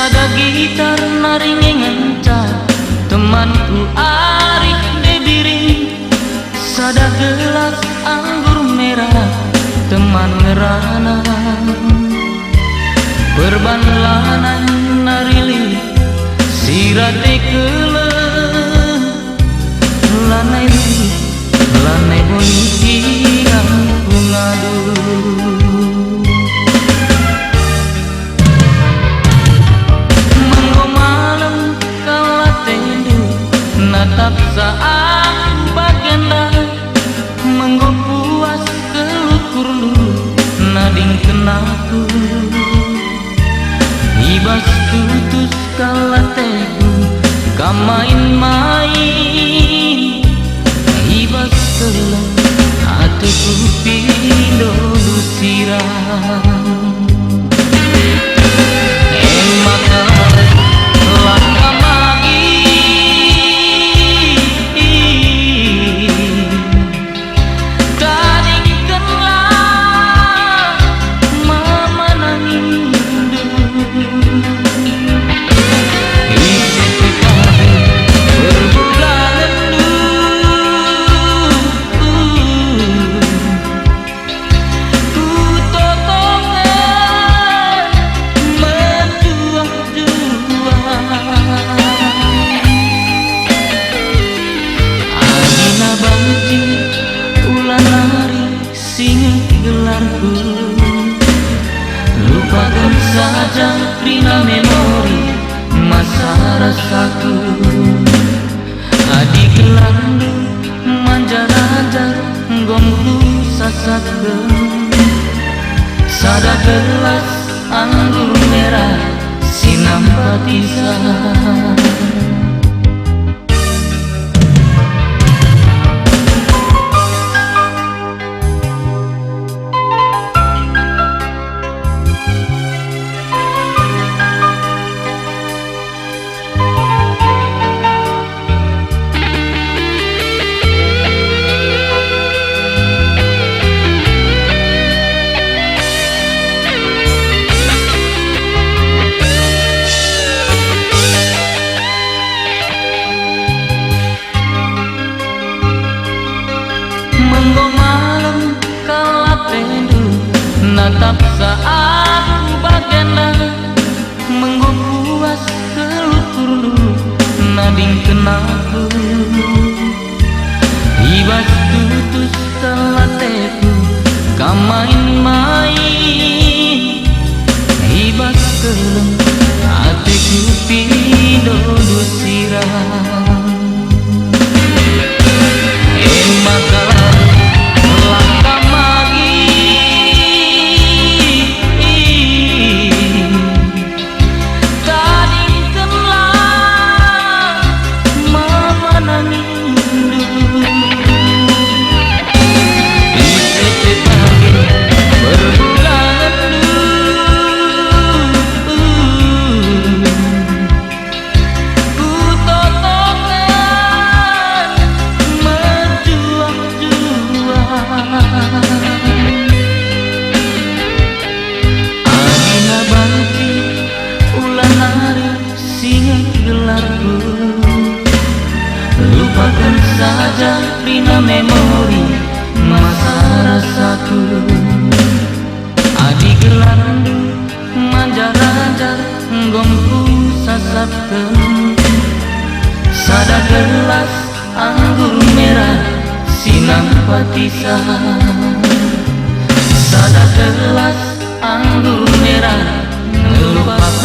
sada gitar naringe ngenca temanku Arif debiring, sada gelas anggur merah teman ngerana, perban lanang narili sirate keule lanai lanai boniti aku ngadu. Manggo malam kala tendu natap saat bagenda, manggo puas kelukur dulu nading kenaku, ibas tutus kala teku kamain-main, ibas kelam hatiku pindo dusirang. Lupakan saja rina memori masa rasaku, adik gelandu manja-manja gomku sasatkeun, sada gelas anggur merah sinam patisan. Natap saat bagenda, menggo puas kelukur dulu nading kenaku, ibas tutus telateku kamain-main, ibas kelem hatiku pindo dusirang. Makalah lupakan saja rina memori masa rasaku, adik gelandu manja-manja gomku sasatkeun, sada gelas anggur merah sinam patisan, sada gelas anggur merah ngelupakan